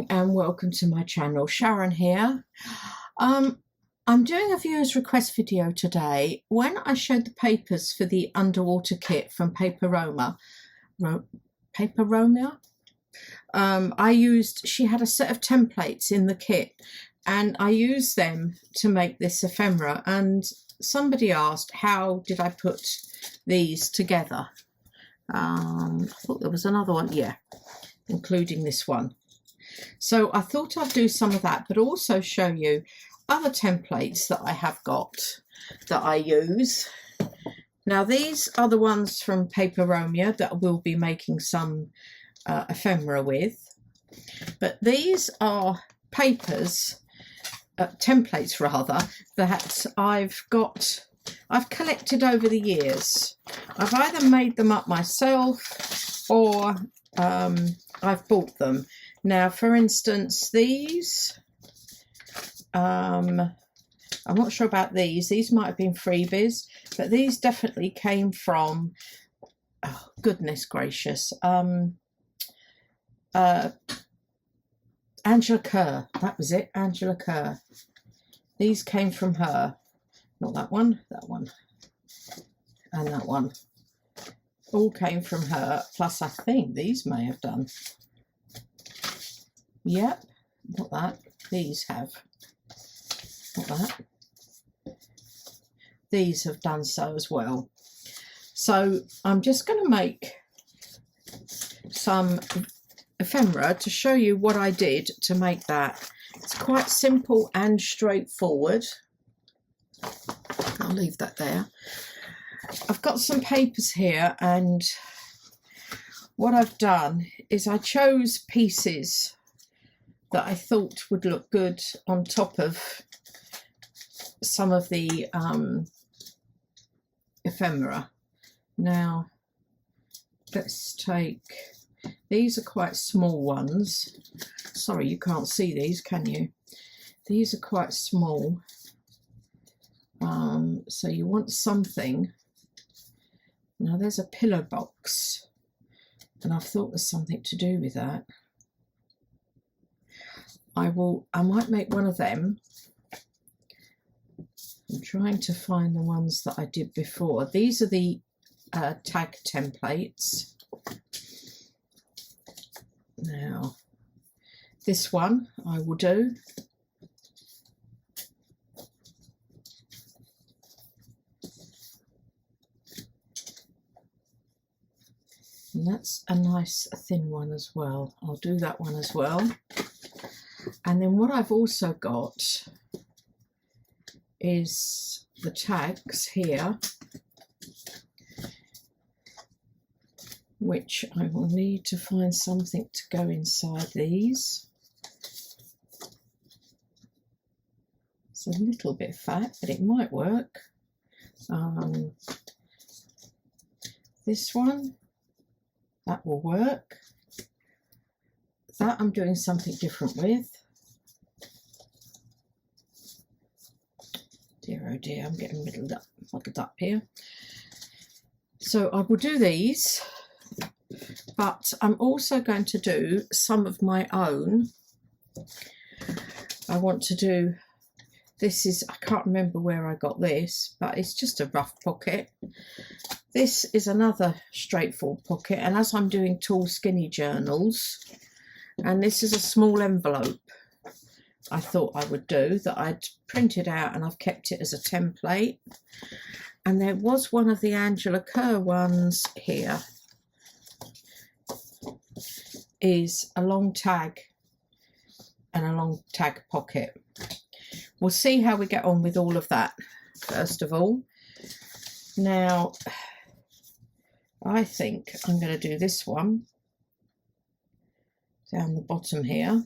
morning and welcome to my channel. Sharon here. I'm doing a viewer's request video today. When I showed the papers for the underwater kit from Paperomia, she had a set of templates in the kit and I used them to make this ephemera, and somebody asked how did I put these together. I thought there was another one, yeah, including this one. So I thought I'd do some of that, but also show you other templates that I have got that I use. Now these are the ones from Paperomia that we'll be making some ephemera with, but these are papers, templates rather, that I've collected over the years. I've either made them up myself or I've bought them. Now, for instance, these, I'm not sure about these. These might have been freebies, but these definitely came from, oh, goodness gracious, Angela Kerr. That was it, Angela Kerr. These came from her. Not that one, and that one. All came from her, plus I think these may have done. Yep, not that. These have. Not that. These have done so as well. So I'm just going to make some ephemera to show you what I did to make that. It's quite simple and straightforward. I'll leave that there. I've got some papers here, and what I've done is I chose pieces that I thought would look good on top of some of the ephemera. Now let's take, these are quite small ones. Sorry, you can't see these, can you? These are quite small. So you want something. Now there's a pillow box, and I've thought there's something to do with that. I might make one of them. I'm trying to find the ones that I did before. These are the tag templates. Now, this one I will do. And that's a nice thin one as well. I'll do that one as well. And then what I've also got is the tags here, which I will need to find something to go inside these. It's a little bit fat, but it might work. This one, that will work. That I'm doing something different with. Dear oh dear, I'm getting muddled up here. So I will do these, but I'm also going to do some of my own. I want to do, this is, I can't remember where I got this, but it's just a rough pocket. This is another straightforward pocket, and as I'm doing tall skinny journals, and this is a small envelope I thought I would do that I'd printed out, and I've kept it as a template. And there was one of the Angela Kerr ones here, is a long tag and a long tag pocket. We'll see how we get on with all of that first of all. Now I think I'm going to do this one down the bottom here.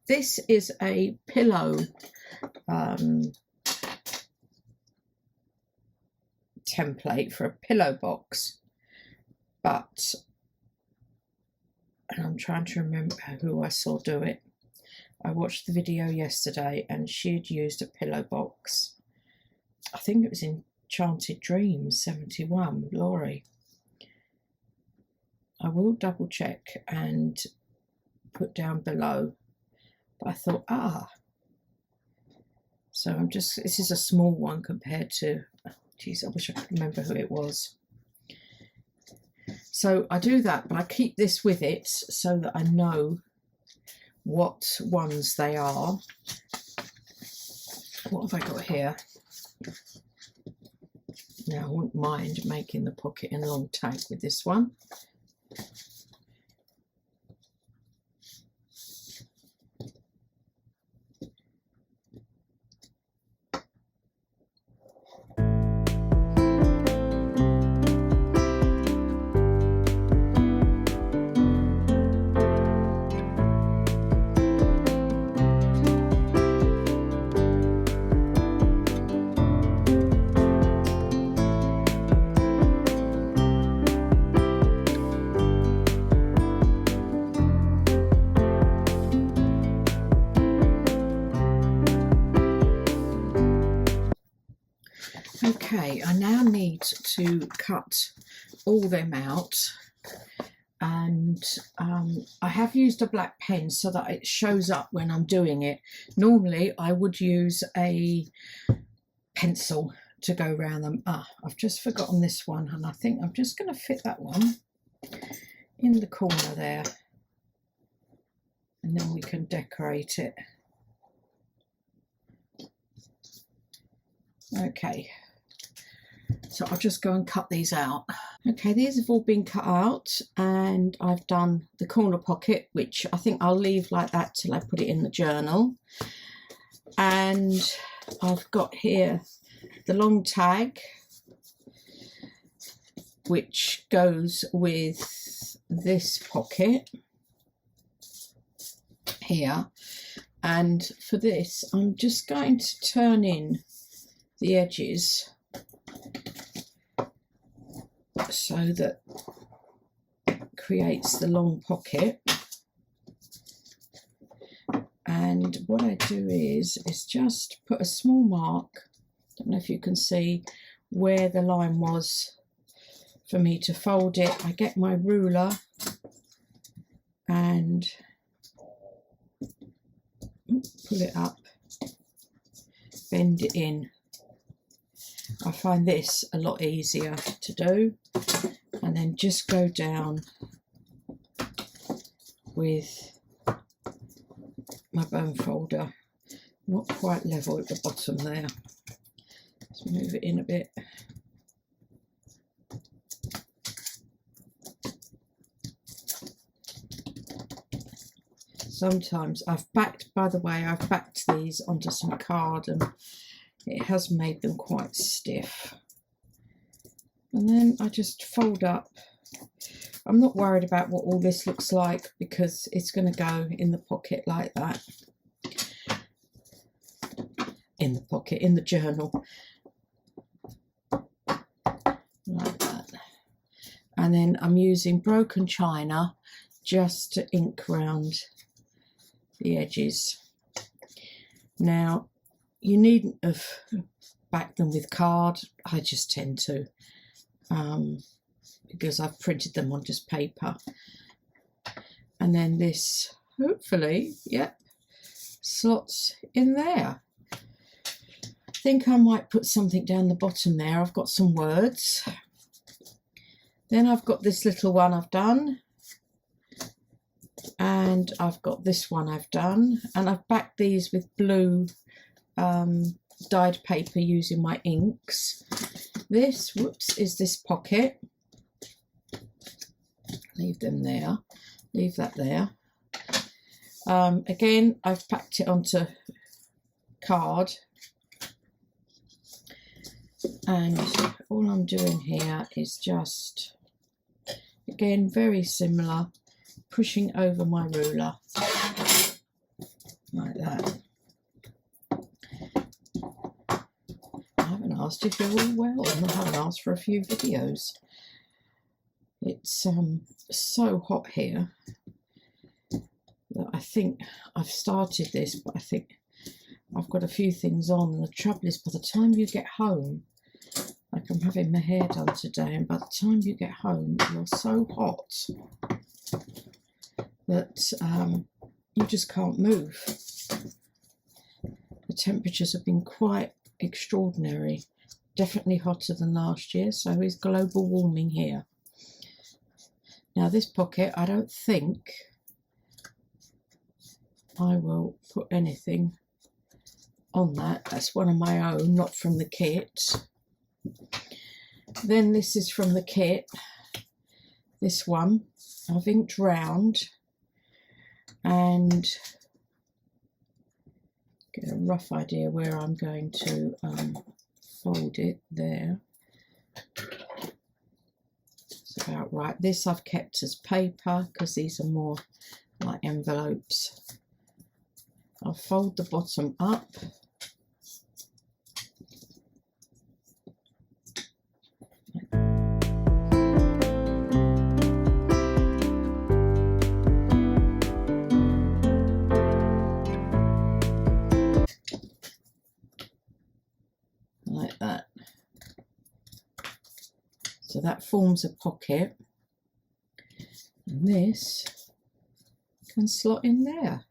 This is a pillow template for a pillow box, but, and I'm trying to remember who I saw do it. I watched the video yesterday and she'd used a pillow box. I think it was Enchanted Dreams 71, Laurie. I will double check and put down below but I thought, so I'm just, this is a small one compared to, geez, I wish I could remember who it was. So I do that, but I keep this with it so that I know what ones they are. What have I got here? Now, I wouldn't mind making the pocket and long tag with this one. Okay, I now need to cut all them out, and I have used a black pen so that it shows up when I'm doing it. Normally I would use a pencil to go around them. I've just forgotten this one, and I think I'm just going to fit that one in the corner there, and then we can decorate it. Okay, so I'll just go and cut these out. Okay, these have all been cut out, and I've done the corner pocket, which I think I'll leave like that till I put it in the journal. And I've got here the long tag, which goes with this pocket here. And for this, I'm just going to turn in the edges so that it creates the long pocket. And what I do is just put a small mark, don't know if you can see where the line was for me to fold it. I get my ruler and pull it up, bend it in. I find this a lot easier to do, and then just go down with my bone folder, not quite level at the bottom there. Let's move it in a bit. Sometimes I've backed, by the way, I've backed these onto some card and it has made them quite stiff. And then I just fold up. I'm not worried about what all this looks like because it's going to go in the pocket like that. In the pocket, in the journal. Like that. And then I'm using broken china just to ink around the edges. Now, you needn't have backed them with card. I just tend to, because I've printed them on just paper. And then this, hopefully, yep, slots in there. I think I might put something down the bottom there. I've got some words. Then I've got this little one I've done. And I've got this one I've done. And I've backed these with blue dyed paper using my inks. This, whoops, is this pocket. Leave them there. Leave that there. Again, I've packed it onto card. And all I'm doing here is just, again, very similar, pushing over my ruler like that. I haven't asked if you're all well, and I haven't asked for a few videos. It's so hot here that I think I've started this, but I think I've got a few things on, and the trouble is by the time you get home, like I'm having my hair done today, and by the time you get home you're so hot that you just can't move. The temperatures have been quite extraordinary, definitely hotter than last year, so is global warming here. Now this pocket, I don't think I will put anything on that. That's one of my own, not from the kit. Then this is from the kit. This one I've inked round and get a rough idea where I'm going to fold it there. It's about right. This I've kept as paper because these are more like envelopes. I'll fold the bottom up. Like that. So that forms a pocket, and this can slot in there.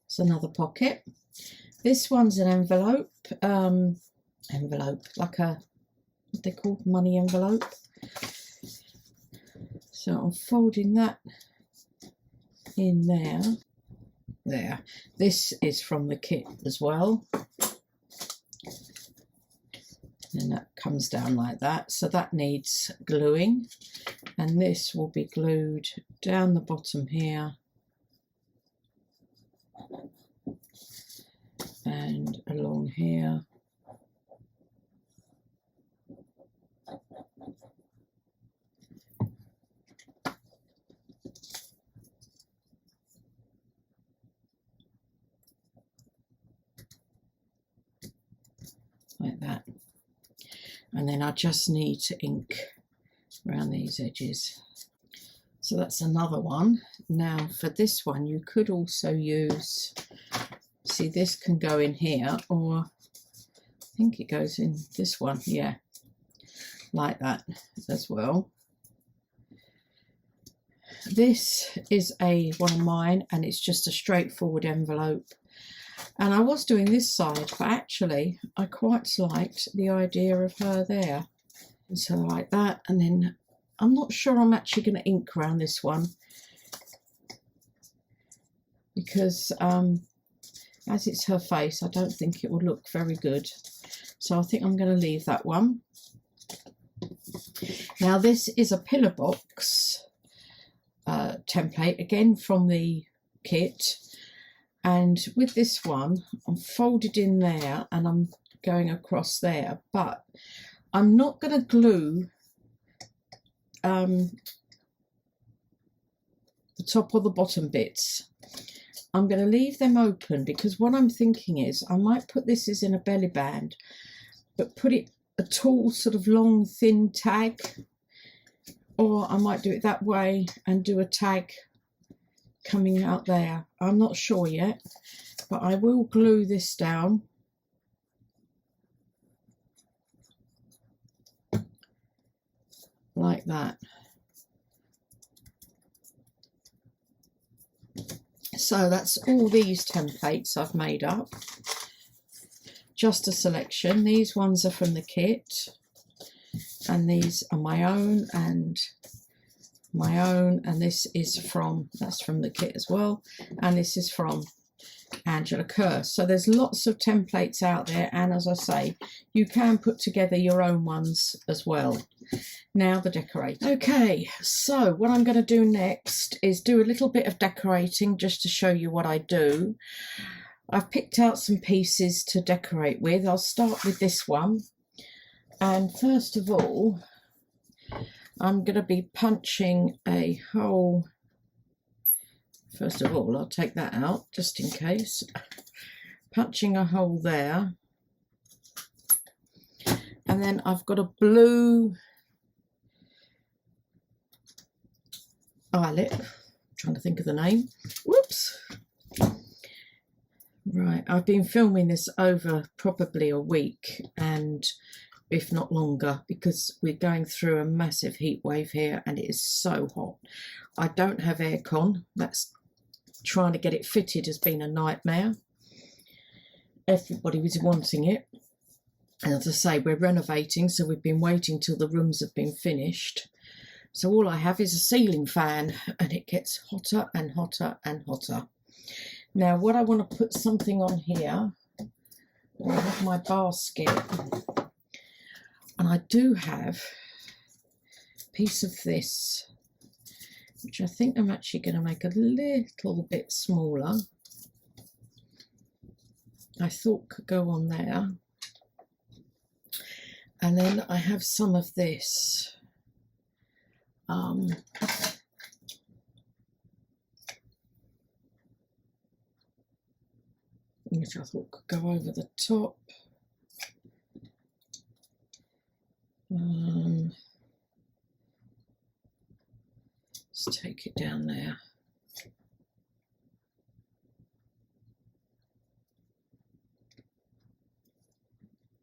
It's another pocket. This one's an envelope, like a, what they call money envelope. So I'm folding that in there. There. This is from the kit as well. And that comes down like that, so that needs gluing, and this will be glued down the bottom here and along here. Like that. And then I just need to ink around these edges. So that's another one. Now for this one you could also use, see this can go in here, or I think it goes in this one, yeah, like that as well. This is one of mine, and it's just a straightforward envelope. And I was doing this side, but actually I quite liked the idea of her there. And so like that, and then I'm not sure I'm actually going to ink around this one, because as it's her face, I don't think it will look very good. So I think I'm going to leave that one. Now this is a pillar box template, again from the kit. And with this one, I'm folded in there and I'm going across there, but I'm not going to glue the top or the bottom bits. I'm going to leave them open, because what I'm thinking is I might put this as in a belly band, but put it a tall sort of long thin tag, or I might do it that way and do a tag coming out there. I'm not sure yet, but I will glue this down like that. So that's all these templates I've made up, just a selection. These ones are from the kit, and these are my own, and this is that's from the kit as well, and this is from Angela Kerr. So there's lots of templates out there, and as I say, you can put together your own ones as well. Now the decorating. Okay, so what I'm going to do next is do a little bit of decorating just to show you what I do. I've picked out some pieces to decorate with. I'll start with this one, and first of all I'm going to be punching a hole. First of all, I'll take that out just in case. Punching a hole there. And then I've got a blue eyelet. I'm trying to think of the name. Whoops. Right, I've been filming this over probably a week, and if not longer, because we're going through a massive heat wave here and it is so hot. I don't have aircon. That's trying to get it fitted has been a nightmare. Everybody was wanting it. And as I say, we're renovating, so we've been waiting till the rooms have been finished. So all I have is a ceiling fan, and it gets hotter and hotter and hotter. Now, what I want to put something on here, I have my basket, and I do have a piece of this, which I think I'm actually going to make a little bit smaller. I thought could go on there. And then I have some of this. Which I thought could go over the top. Let's take it down there.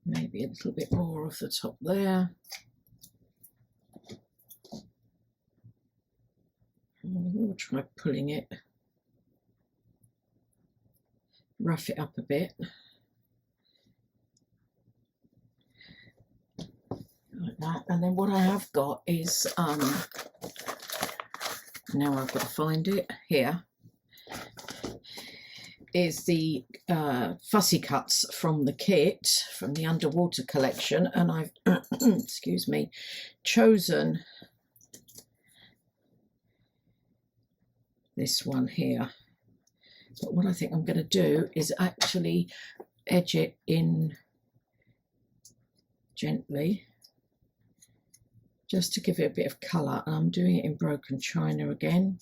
Maybe a little bit more off the top there. We'll try pulling it. Rough it up a bit. Like that. And then what I have got is, now I've got to find it, here, is the fussy cuts from the kit, from the underwater collection, and I've, excuse me, chosen this one here. But what I think I'm going to do is actually edge it in gently, just to give it a bit of colour. And I'm doing it in broken china again.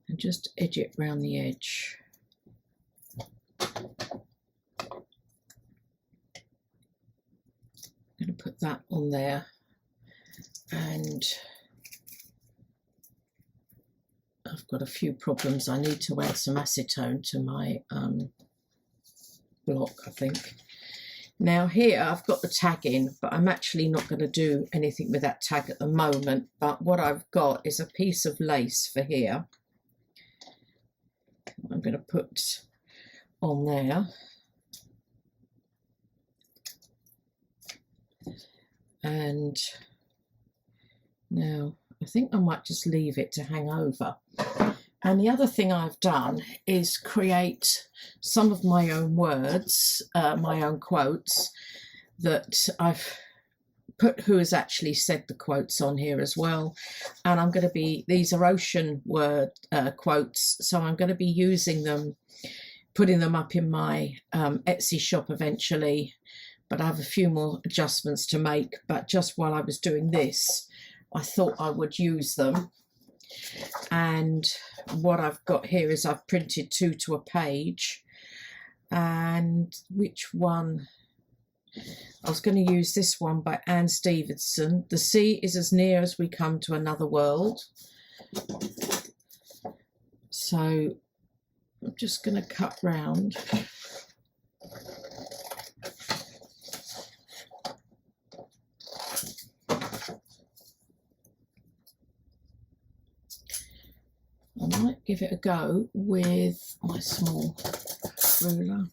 And just edge it round the edge. I'm going to put that on there, and I've got a few problems. I need to add some acetone to my block, I think. Now here I've got the tag in, but I'm actually not going to do anything with that tag at the moment. But what I've got is a piece of lace for here. I'm going to put on there. And now I think I might just leave it to hang over. And the other thing I've done is create some of my own words, my own quotes, that I've put who has actually said the quotes on here as well. And I'm going to be, these are ocean word quotes, so I'm going to be using them, putting them up in my Etsy shop eventually. But I have a few more adjustments to make. But just while I was doing this, I thought I would use them. And what I've got here is I've printed 2 to a page. And which one? I was going to use this one by Anne Stevenson. The sea is as near as we come to another world. So I'm just going to cut round. I might give it a go with my small ruler.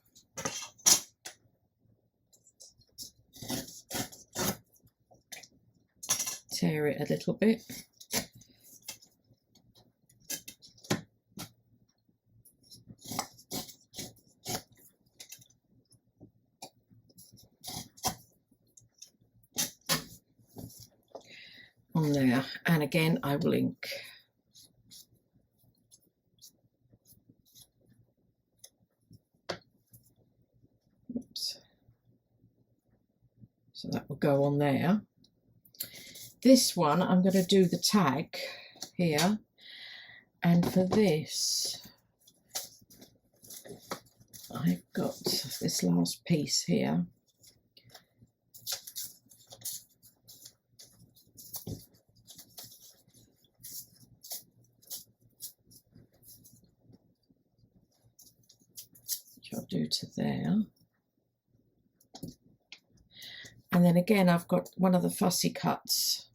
Tear it a little bit. On there, and again I will ink. Oops. So that will go on there. This one, I'm going to do the tag here, and for this, I've got this last piece here. Which I'll do to there. And then again, I've got one of the fussy cuts.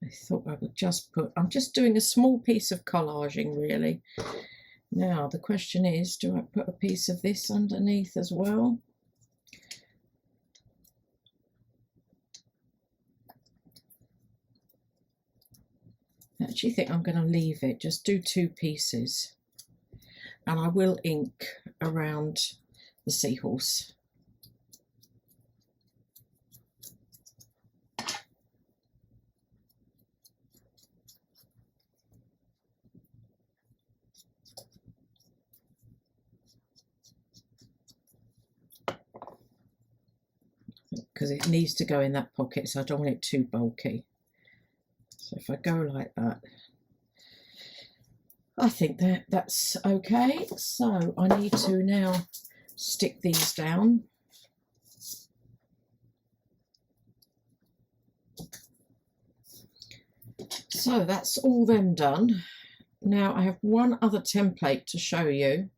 I thought I would just put, I'm just doing a small piece of collaging really. Now the question is, do I put a piece of this underneath as well? I actually think I'm going to leave it, just do 2 pieces. And I will ink around the seahorse. Because it needs to go in that pocket, so I don't want it too bulky. So if I go like that, I think that's okay. So I need to now stick these down. So that's all them done. Now I have one other template to show you,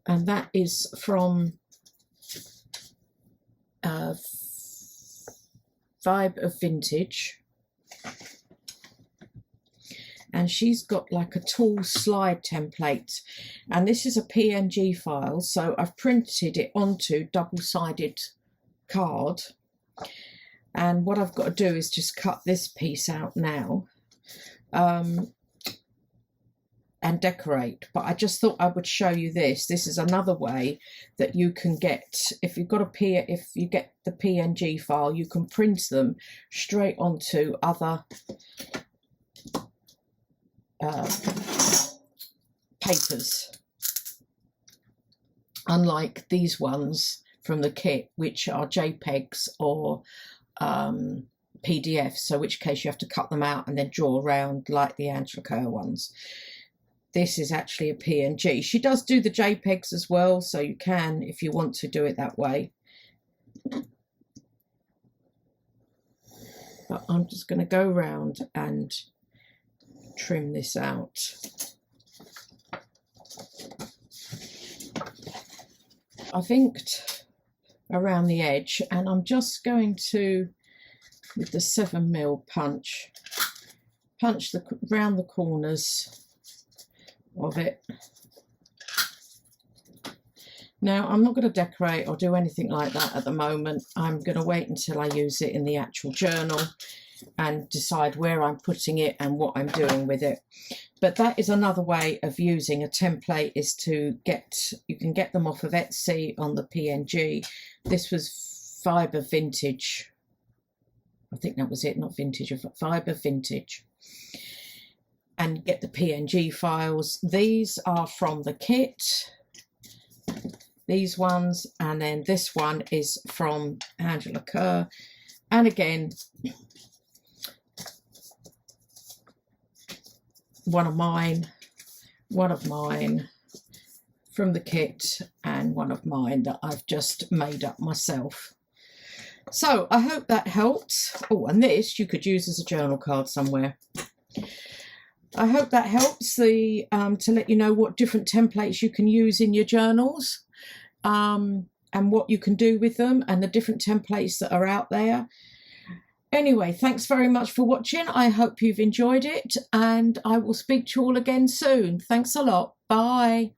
and that is from Vibe of Vintage, and she's got like a tall slide template, and this is a PNG file, so I've printed it onto double-sided card, and what I've got to do is just cut this piece out now and decorate. But I just thought I would show you this. This is another way that you can get, if you've got if you get the PNG file, you can print them straight onto other papers, unlike these ones from the kit, which are JPEGs or PDFs, so in which case you have to cut them out and then draw around like the Angela Kerr ones. This is actually a PNG. She does do the JPEGs as well, so you can, if you want to do it that way. But I'm just going to go around and trim this out. I've inked around the edge, and I'm just going to, with the 7mm punch round the corners of it. Now I'm not going to decorate or do anything like that at the moment. I'm going to wait until I use it in the actual journal and decide where I'm putting it and what I'm doing with it. But that is another way of using a template, is to you can get them off of Etsy on the PNG. This was Vibe of Vintage. I think that was it, not Vintage, Vibe of Vintage. And get the PNG files. These are from the kit, these ones, and then this one is from Angela Kerr. And again, one of mine from the kit, and one of mine that I've just made up myself. So I hope that helps. Oh, and this you could use as a journal card somewhere. I hope that helps to let you know what different templates you can use in your journals, and what you can do with them, and the different templates that are out there. Anyway, thanks very much for watching. I hope you've enjoyed it, and I will speak to you all again soon. Thanks a lot. Bye.